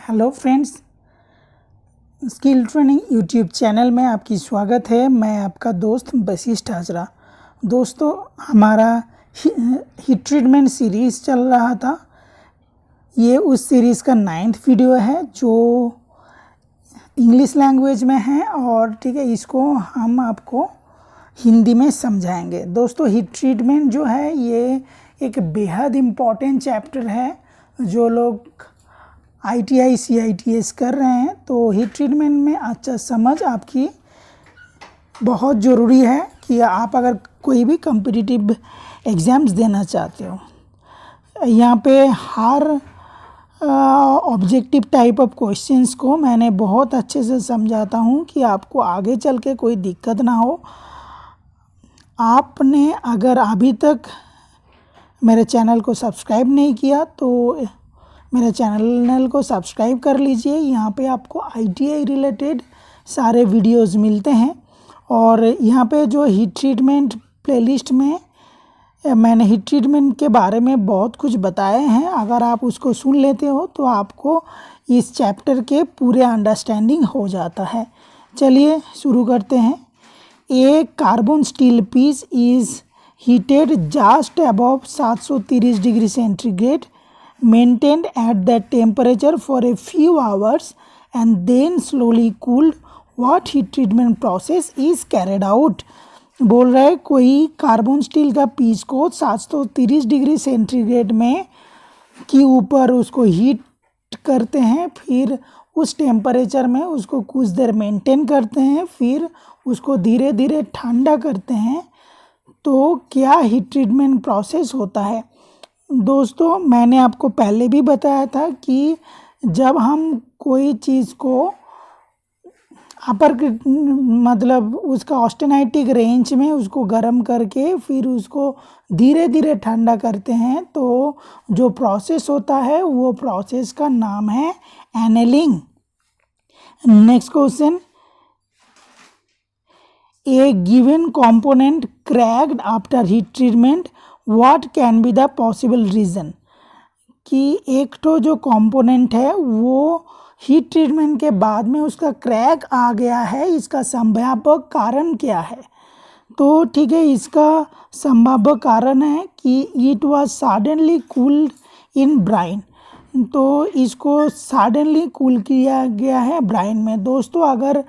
Hello friends, skill training YouTube channel में आपकी स्वागत है। मैं आपका दोस्त वशिष्ठ हाजरा। दोस्तों, हमारा हीट ट्रीटमेंट सीरीज़ चल रहा था। ये उस सीरीज़ का 9th वीडियो है जो इंग्लिश लैंग्वेज में है और ठीक है, इसको हम आपको हिंदी में समझाएंगे। दोस्तों, हीट ट्रीटमेंट जो है ये एक बेहद इम्पॉर्टेंट चैप्टर है। जो लोग ITI CITS कर रहे हैं तो हीट ट्रीटमेंट में अच्छा समझ आपकी बहुत ज़रूरी है कि आप अगर कोई भी कॉम्पिटिटिव एग्ज़ाम्स देना चाहते हो। यहाँ पे हर ऑब्जेक्टिव टाइप ऑफ क्वेश्चंस को मैंने बहुत अच्छे से समझाता हूँ कि आपको आगे चल के कोई दिक्कत ना हो। आपने अगर अभी तक मेरे चैनल को सब्सक्राइब नहीं किया तो मेरे चैनल को सब्सक्राइब कर लीजिए। यहाँ पे आपको ITI रिलेटेड सारे वीडियोस मिलते हैं और यहाँ पे जो हीट ट्रीटमेंट प्लेलिस्ट में मैंने हीट ट्रीटमेंट के बारे में बहुत कुछ बताए हैं। अगर आप उसको सुन लेते हो तो आपको इस चैप्टर के पूरे अंडरस्टैंडिंग हो जाता है। चलिए शुरू करते हैं। A carbon steel piece is heated just above 730 degree centigrade, maintained at that temperature for a few hours and then slowly cooled. What heat treatment process is carried out? बोल रहा है कोई कार्बन स्टील का piece को 730 degree centigrade में के ऊपर उसको हीट करते हैं, फिर उस टेम्परेचर में उसको कुछ देर मेंटेन करते हैं, फिर उसको धीरे धीरे ठंडा करते हैं। तो क्या हीट ट्रीटमेंट प्रोसेस होता है? दोस्तों, मैंने आपको पहले भी बताया था कि जब हम कोई चीज़ को अपर मतलब उसका ऑस्टेनाइटिक रेंज में उसको गर्म करके फिर उसको धीरे धीरे ठंडा करते हैं तो जो प्रोसेस होता है वो प्रोसेस का नाम है annealing. Next question, A given component cracked after heat treatment, what can be the possible reason? कि एक तो जो कंपोनेंट है वो हीट ट्रीटमेंट के बाद में उसका क्रैक आ गया है, इसका संभाव्य कारण क्या है? तो ठीक है, इसका संभाव्य कारण है कि it was suddenly cooled in brine. तो इसको सडनली कूल किया गया है ब्राइन में। दोस्तों, अगर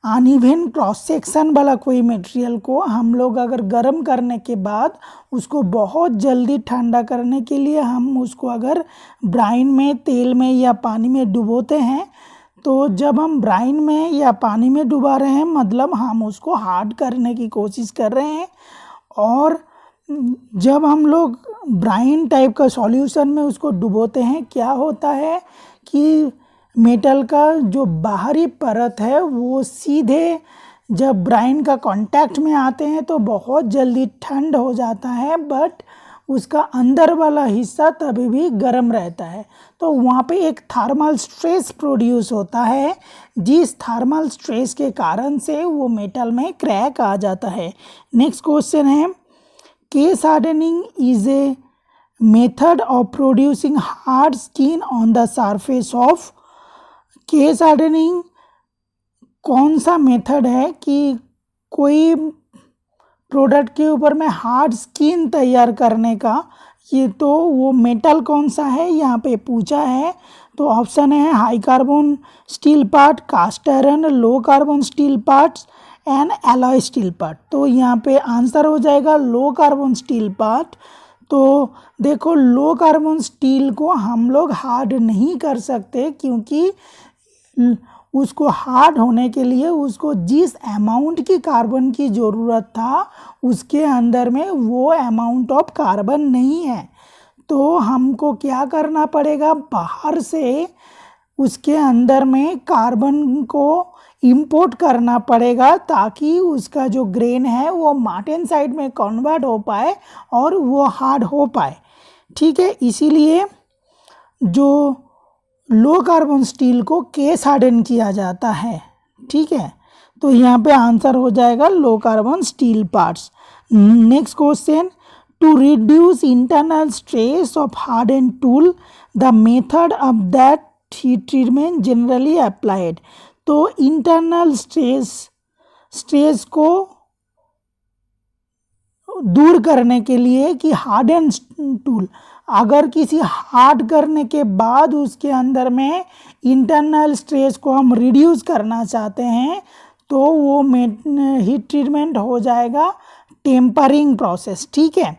अनइवन क्रॉस सेक्शन वाला कोई मटेरियल को हम लोग अगर गर्म करने के बाद उसको बहुत जल्दी ठंडा करने के लिए हम उसको अगर ब्राइन में, तेल में या पानी में डुबोते हैं, तो जब हम ब्राइन में या पानी में डुबा रहे हैं मतलब हम उसको हार्ड करने की कोशिश कर रहे हैं। और जब हम लोग ब्राइन टाइप का सॉल्यूशन में उसको डुबोते हैं, क्या होता है कि मेटल का जो बाहरी परत है वो सीधे जब ब्राइन का कांटेक्ट में आते हैं तो बहुत जल्दी ठंड हो जाता है, बट उसका अंदर वाला हिस्सा तभी भी गर्म रहता है। तो वहाँ पे एक थर्मल स्ट्रेस प्रोड्यूस होता है, जिस थर्मल स्ट्रेस के कारण से वो मेटल में क्रैक आ जाता है। नेक्स्ट क्वेश्चन है, case hardening is a method of producing hard skin on the surface of. Case hardening कौन सा मेथड है कि कोई प्रोडक्ट के ऊपर में हार्ड स्किन तैयार करने का? ये तो वो मेटल कौन सा है यहाँ पे पूछा है। तो ऑप्शन है high carbon steel part, cast iron, low carbon steel parts and alloy steel part. तो यहाँ पे आंसर हो जाएगा लो कार्बन स्टील पार्ट। तो देखो, लो कार्बन स्टील को हम लोग हार्ड नहीं कर सकते क्योंकि उसको हार्ड होने के लिए उसको जिस अमाउंट की कार्बन की ज़रूरत था उसके अंदर में वो अमाउंट ऑफ कार्बन नहीं है। तो हमको क्या करना पड़ेगा, बाहर से उसके अंदर में कार्बन को इंपोर्ट करना पड़ेगा ताकि उसका जो ग्रेन है वो मार्टेनसाइट में कन्वर्ट हो पाए और वो हार्ड हो पाए। ठीक है, इसीलिए जो लो कार्बन स्टील को केस हार्डन किया जाता है। ठीक है, तो यहाँ पे आंसर हो जाएगा low carbon steel parts. Next question, to reduce internal stress of harden tool the method of that heat treatment generally applied. तो इंटरनल स्ट्रेस को दूर करने के लिए कि हार्डन टूल, अगर किसी हार्ड करने के बाद उसके अंदर में इंटरनल स्ट्रेस को हम रिड्यूस करना चाहते हैं तो वो हीट ट्रीटमेंट हो जाएगा टेम्परिंग प्रोसेस। ठीक है,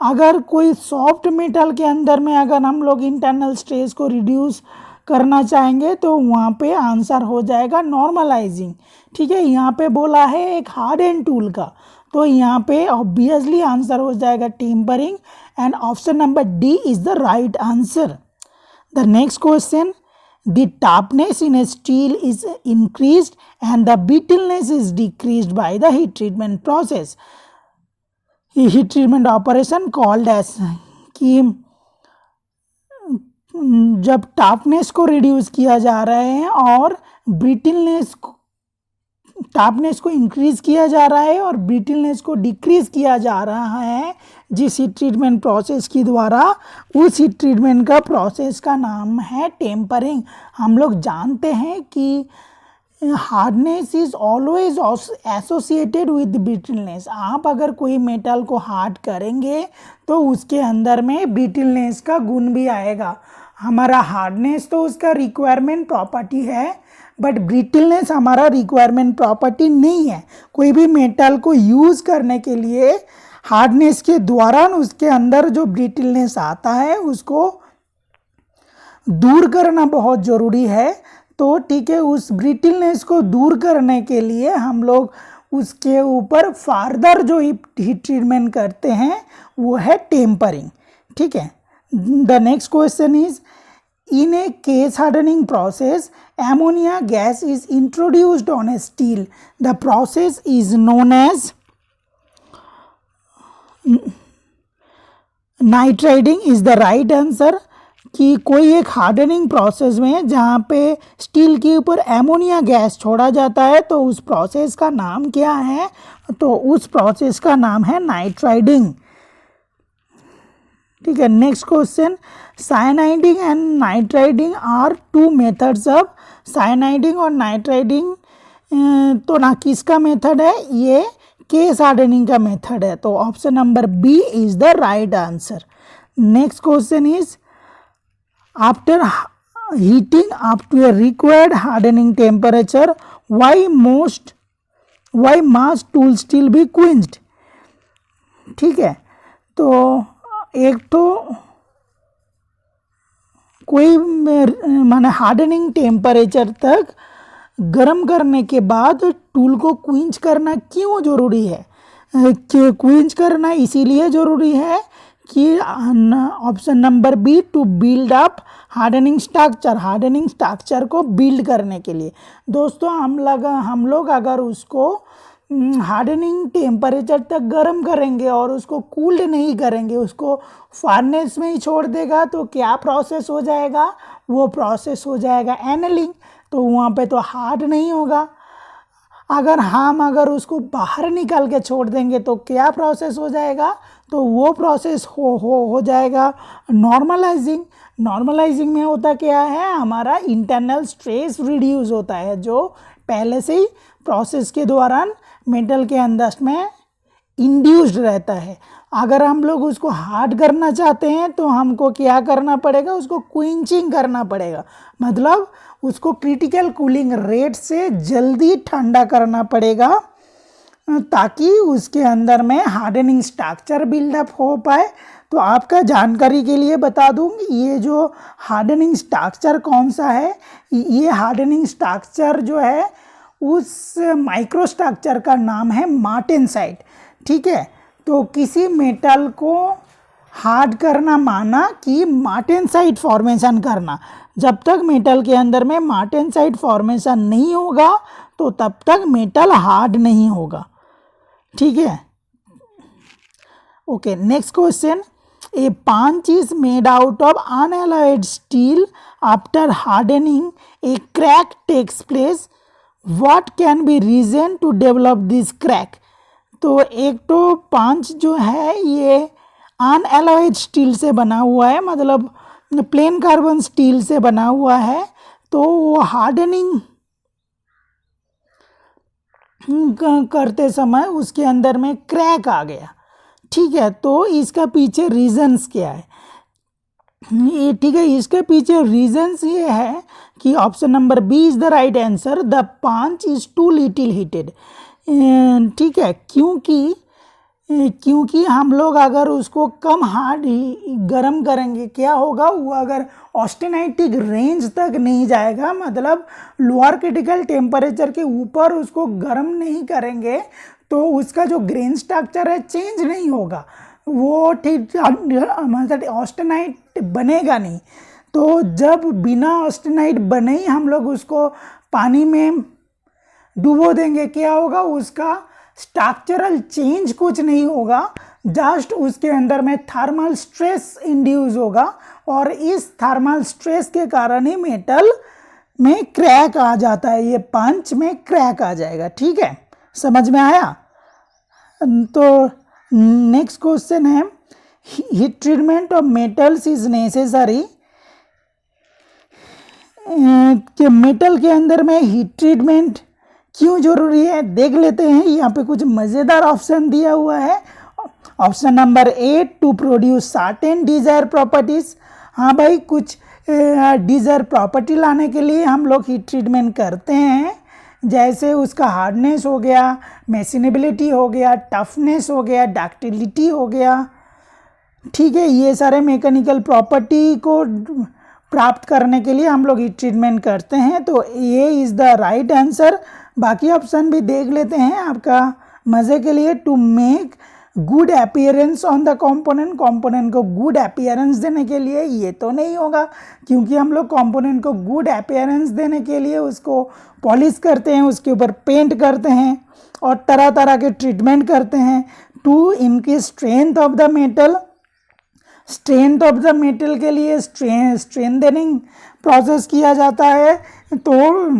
अगर कोई सॉफ्ट मेटल के अंदर में अगर हम लोग इंटरनल स्ट्रेस को रिड्यूस करना चाहेंगे तो वहाँ पे आंसर हो जाएगा नॉर्मलाइजिंग। ठीक है, यहाँ पे बोला है एक हार्ड एंड टूल का, तो यहाँ पे ऑब्वियसली आंसर हो जाएगा tempering and option number d is the right answer. The next question, the toughness in a steel is increased and the brittleness is decreased by the heat treatment process. Heat treatment operation called as, कि जब toughness को reduce किया जा रहा है और toughness को increase किया जा रहा है और ब्रिटलनेस को डिक्रीज किया जा रहा है जिस हीट ट्रीटमेंट प्रोसेस के द्वारा, उस हीट ट्रीटमेंट का प्रोसेस का नाम है टेम्परिंग। हम लोग जानते हैं कि hardness is always associated with brittleness. आप अगर कोई मेटल को हार्ड करेंगे तो उसके अंदर में ब्रिटलनेस का गुण भी आएगा। हमारा हार्डनेस तो उसका रिक्वायरमेंट प्रॉपर्टी है, बट ब्रिटलनेस हमारा रिक्वायरमेंट प्रॉपर्टी नहीं है। कोई भी मेटल को यूज़ करने के लिए हार्डनेस के दौरान उसके अंदर जो ब्रिटलनेस आता है उसको दूर करना बहुत ज़रूरी है। तो ठीक है, उस ब्रिटलनेस को दूर करने के लिए हम लोग उसके ऊपर फार्दर जो हीट ट्रीटमेंट करते हैं वो है टेम्परिंग। ठीक है, the next question is, in a case hardening process, ammonia gas is introduced on a steel. The process is known as nitriding is the right answer। कि कोई एक हार्डनिंग प्रोसेस में जहाँ पे स्टील के ऊपर एमोनिया गैस छोड़ा जाता है तो उस प्रोसेस का नाम क्या है, तो उस प्रोसेस का नाम है नाइट्राइडिंग। ठीक है, next question, cyaniding and nitriding are two methods of. Cyaniding और नाइट्राइडिंग तो ना किसका मेथड है, ये केस हार्डनिंग का मेथड है। तो option number b is the right answer. Next question is, after heating up to a required hardening temperature why must tool still be quenched. ठीक है, तो एक तो कोई माने हार्डनिंग टेम्परेचर तक गर्म करने के बाद टूल को क्विंच करना क्यों ज़रूरी है, क्विंच करना इसीलिए ज़रूरी है कि option number b, to build up hardening structure, hardening structure को बिल्ड करने के लिए। दोस्तों हम लोग अगर उसको हार्डनिंग टेम्परेचर तक गर्म करेंगे और उसको कूल्ड नहीं करेंगे, उसको फार्नेस में ही छोड़ देगा तो क्या प्रोसेस हो जाएगा, वो प्रोसेस हो जाएगा एनलिंग। तो वहाँ पे तो हार्ड नहीं होगा। अगर उसको बाहर निकाल के छोड़ देंगे तो क्या प्रोसेस हो जाएगा, तो वो प्रोसेस हो जाएगा नॉर्मलाइजिंग। नॉर्मलाइजिंग में होता क्या है, हमारा इंटरनल स्ट्रेस रिड्यूस होता है जो पहले से ही प्रोसेस के दौरान मेटल के अंदर में इंड्यूस्ड रहता है। अगर हम लोग उसको हार्ड करना चाहते हैं तो हमको क्या करना पड़ेगा, उसको क्विंचिंग करना पड़ेगा, मतलब उसको क्रिटिकल कूलिंग रेट से जल्दी ठंडा करना पड़ेगा ताकि उसके अंदर में हार्डनिंग स्ट्रक्चर बिल्डअप हो पाए। तो आपका जानकारी के लिए बता दूं, ये जो हार्डनिंग स्ट्रक्चर कौन सा है, ये हार्डनिंग स्ट्रक्चर जो है उस माइक्रो स्ट्रक्चर का नाम है मार्टेनसाइट। ठीक है, तो किसी मेटल को हार्ड करना माना कि मार्टेनसाइट फॉर्मेशन करना। जब तक मेटल के अंदर में मार्टेनसाइट फॉर्मेशन नहीं होगा तो तब तक मेटल हार्ड नहीं होगा। ठीक है, okay, next question, a punch is made out of unalloyed steel after hardening a crack takes place, what can be reason to develop this crack. तो एक तो पंच जो है ये अनएलॉयड स्टील से बना हुआ है, मतलब प्लेन कार्बन स्टील से बना हुआ है तो वो हार्डनिंग करते समय उसके अंदर में क्रैक आ गया। ठीक है, तो इसका पीछे रीजंस क्या है? ये ठीक है, इसके पीछे रीजंस ये है कि option number b is the right answer, the पांच इज टू लिटिल हीटेड। ठीक है, क्योंकि हम लोग अगर उसको कम हार्ड गर्म करेंगे क्या होगा, वो अगर ऑस्टेनाइटिक रेंज तक नहीं जाएगा, मतलब लोअर क्रिटिकल टेम्परेचर के ऊपर उसको गर्म नहीं करेंगे तो उसका जो ग्रेन स्ट्रक्चर है चेंज नहीं होगा, वो ठीक मतलब ऑस्टेनाइट बनेगा नहीं। तो जब बिना ऑस्टेनाइट बने ही हम लोग उसको पानी में डुबो देंगे, क्या होगा, उसका स्ट्रक्चरल चेंज कुछ नहीं होगा, जस्ट उसके अंदर में थर्मल स्ट्रेस इंड्यूस होगा और इस थर्मल स्ट्रेस के कारण ही मेटल में क्रैक आ जाता है, ये पंच में क्रैक आ जाएगा। ठीक है, समझ में आया? तो नेक्स्ट क्वेश्चन है, heat treatment of metals is necessary. कि मेटल के अंदर में हीट ट्रीटमेंट क्यों जरूरी है, देख लेते हैं। यहाँ पे कुछ मज़ेदार ऑप्शन दिया हुआ है। Option number a, to produce certain desire properties. हाँ भाई, कुछ डिजायर प्रॉपर्टी लाने के लिए हम लोग हीट ट्रीटमेंट करते हैं, जैसे उसका हार्डनेस हो गया, मैसिनेबिलिटी हो गया, टफनेस हो गया, डक्टिलिटी हो गया। ठीक है, ये सारे मैकेनिकल प्रॉपर्टी को प्राप्त करने के लिए हम लोग हीट ट्रीटमेंट करते हैं, तो ये इज़ द राइट आंसर। बाकी ऑप्शन भी देख लेते हैं आपका मज़े के लिए। To make good appearance on the component, component को गुड अपीयरेंस देने के लिए, ये तो नहीं होगा क्योंकि हम लोग कंपोनेंट को गुड अपीयरेंस देने के लिए उसको पॉलिश करते हैं, उसके ऊपर पेंट करते हैं और तरह तरह के ट्रीटमेंट करते हैं। To increase strength of the metal, strength of the metal के लिए स्ट्रेंथनिंग प्रोसेस किया जाता है। तो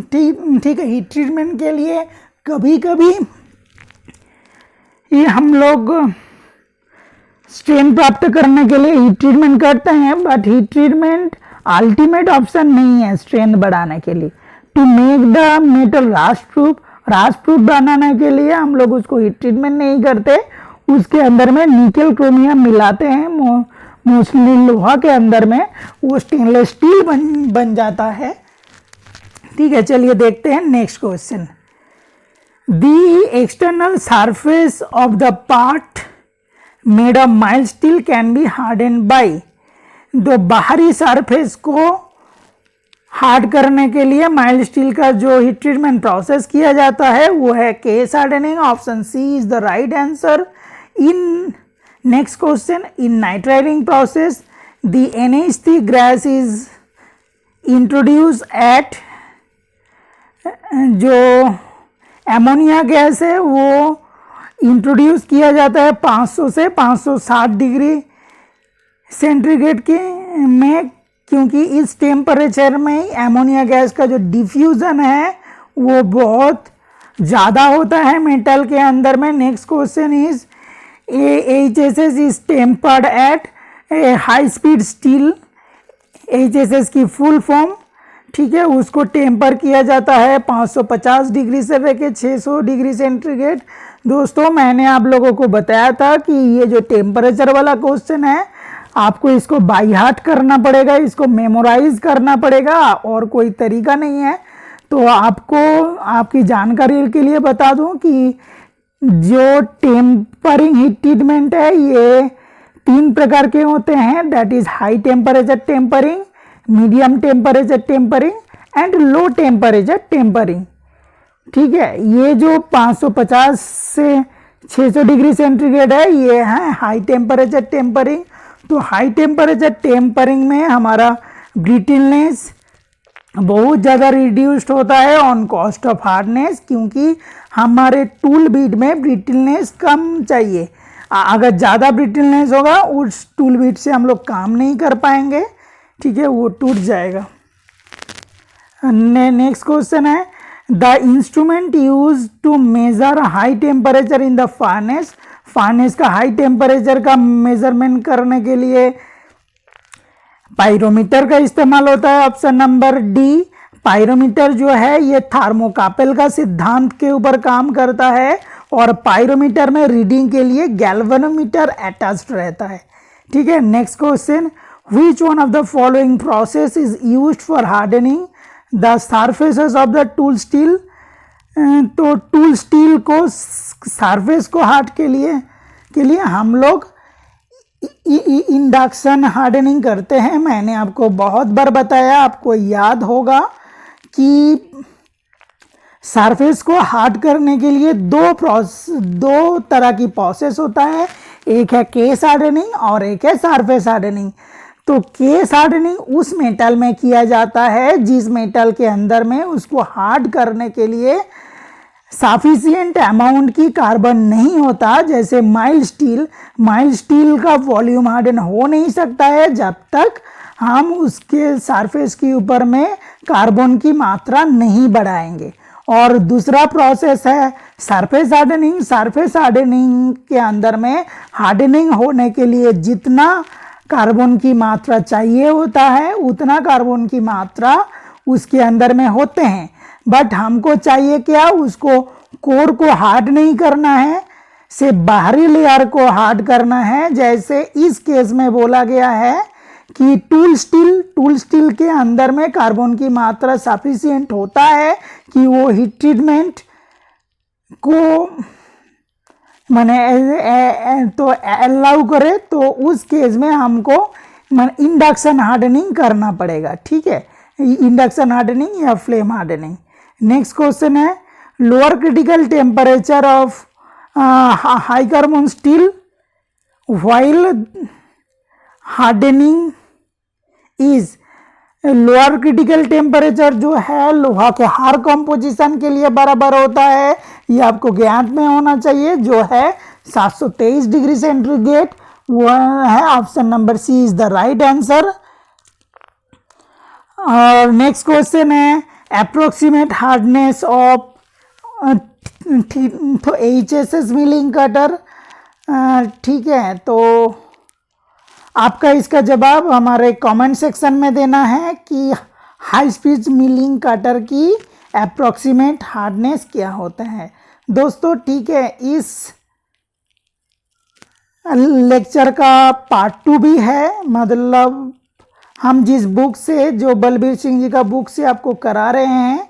ठीक है, हीट ट्रीटमेंट के लिए कभी कभी ये हम लोग स्ट्रेंथ प्राप्त करने के लिए हीट ट्रीटमेंट करते हैं, but heat treatment ultimate option नहीं है स्ट्रेंथ बढ़ाने के लिए। To make the metal rust proof बनाने के लिए हम लोग उसको हीट ट्रीटमेंट नहीं करते, उसके अंदर में निकल क्रोमियम मिलाते हैं, मोस्टली लोहा के अंदर में वो स्टेनलेस स्टील बन जाता है। ठीक है, चलिए देखते हैं next question. The external surface of the part made of mild steel can be harden by. तो बाहरी सरफेस को हार्ड करने के लिए माइल्ड स्टील का जो हीट ट्रीटमेंट प्रोसेस किया जाता है वो है case hardening. Option c is the right answer. In next question, in nitriding process the NH3 gas is introduce at, जो एमोनिया गैस है वो इंट्रोड्यूस किया जाता है 500 से 560 डिग्री सेंटीग्रेड के में, क्योंकि इस टेम्परेचर में एमोनिया गैस का जो डिफ्यूज़न है वो बहुत ज़्यादा होता है मेटल के अंदर में। Next question is HSS is tempered at high speed steel. HSS की फुल फॉर्म, ठीक है, उसको टेम्पर किया जाता है 550 डिग्री से लेकर 600 डिग्री सेंटीग्रेड। दोस्तों, मैंने आप लोगों को बताया था कि ये जो टेम्परेचर वाला क्वेश्चन है आपको इसको बाय हार्ट करना पड़ेगा, इसको मेमोराइज करना पड़ेगा और कोई तरीका नहीं है। तो आपको आपकी जानकारी के लिए बता दूं कि जो टेम्परिंग हीट ट्रीटमेंट है ये 3 प्रकार के होते हैं, that is high temperature tempering, medium temperature tempering and low temperature tempering. ठीक है, ये जो 550 से 600 डिग्री सेंटीग्रेड है ये है हाई टेम्परेचर टेम्परिंग। तो हाई टेम्परेचर टेम्परिंग में हमारा ब्रिटलनेस बहुत ज़्यादा रिड्यूस्ड होता है ऑन कॉस्ट ऑफ हार्डनेस, क्योंकि हमारे टूल बीट में ब्रिटलनेस कम चाहिए। अगर ज़्यादा ब्रिटलनेस होगा उस टूल बीट से हम लोग काम नहीं कर पाएंगे, ठीक है, वो टूट जाएगा। नेक्स्ट क्वेश्चन है, the instrument use to measure high temperature in the furnace. Furnace का हाई टेम्परेचर का मेजरमेंट करने के लिए पाइरोमीटर का इस्तेमाल होता है। ऑप्शन नंबर डी, पायरोमीटर जो है ये थर्मोकपल का सिद्धांत के ऊपर काम करता है और पायरोमीटर में रीडिंग के लिए गैल्वेनोमीटर अटैच्ड रहता है। ठीक है, next question, which one of the following process is used for hardening the surfaces of the tool steel. तो टूल स्टील को सरफेस को हार्ड के लिए हम लोग इंडक्शन हार्डनिंग करते हैं। मैंने आपको बहुत बार बताया, आपको याद होगा कि सरफेस को हार्ड करने के लिए दो तरह की प्रोसेस होता है, एक है केस हार्डनिंग और एक है सरफेस हार्डनिंग। तो केस हार्डनिंग उस मेटल में किया जाता है जिस मेटल के अंदर में उसको हार्ड करने के लिए सफिशिएंट अमाउंट की कार्बन नहीं होता, जैसे माइल्ड स्टील का वॉल्यूम हार्डन हो नहीं सकता है जब तक हम उसके सरफेस के ऊपर में कार्बन की मात्रा नहीं बढ़ाएंगे। और दूसरा प्रोसेस है सरफेस हार्डनिंग के अंदर में हार्डनिंग होने के लिए जितना कार्बन की मात्रा चाहिए होता है उतना कार्बन की मात्रा उसके अंदर में होते हैं, बट हमको चाहिए क्या, उसको कोर को हार्ड नहीं करना है, से बाहरी लेयर को हार्ड करना है। जैसे इस केस में बोला गया है कि टूल स्टील के अंदर में कार्बन की मात्रा सफिशिएंट होता है कि वो हीट ट्रीटमेंट को माने तो अलाउ करे, तो उस केस में हमको इंडक्शन हार्डनिंग करना पड़ेगा। ठीक है, इंडक्शन हार्डनिंग या फ्लेम हार्डनिंग। नेक्स्ट क्वेश्चन है, lower critical temperature of high carbon steel while hardening is. Lower critical temperature जो है लोहा के हर कंपोजिशन के लिए बराबर होता है, ये आपको ज्ञात में होना चाहिए, जो है 723 डिग्री सेंटीग्रेड। वो है option number C is the right answer. और नेक्स्ट क्वेश्चन है, approximate hardness of HSS milling cutter. ठीक है, तो आपका इसका जवाब हमारे कमेंट सेक्शन में देना है कि हाई स्पीड मिलिंग कटर की अप्रोक्सीमेट हार्डनेस क्या होता है। दोस्तों ठीक है, इस लेक्चर का पार्ट 2 भी है, मतलब हम जिस बुक से, जो बलबीर सिंह जी का बुक से आपको करा रहे हैं,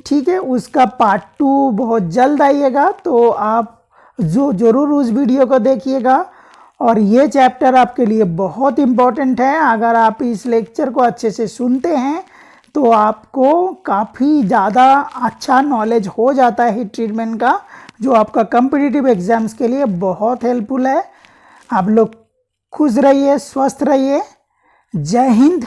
ठीक है, उसका पार्ट 2 बहुत जल्द आइएगा, तो आप ज़रूर उस वीडियो को देखिएगा। और ये चैप्टर आपके लिए बहुत इम्पोर्टेंट है। अगर आप इस लेक्चर को अच्छे से सुनते हैं तो आपको काफ़ी ज़्यादा अच्छा नॉलेज हो जाता है हीट ट्रीटमेंट का, जो आपका कॉम्पिटिटिव एग्जाम्स के लिए बहुत हेल्पफुल है। आप लोग खुश रहिए, स्वस्थ रहिए। जय हिंद,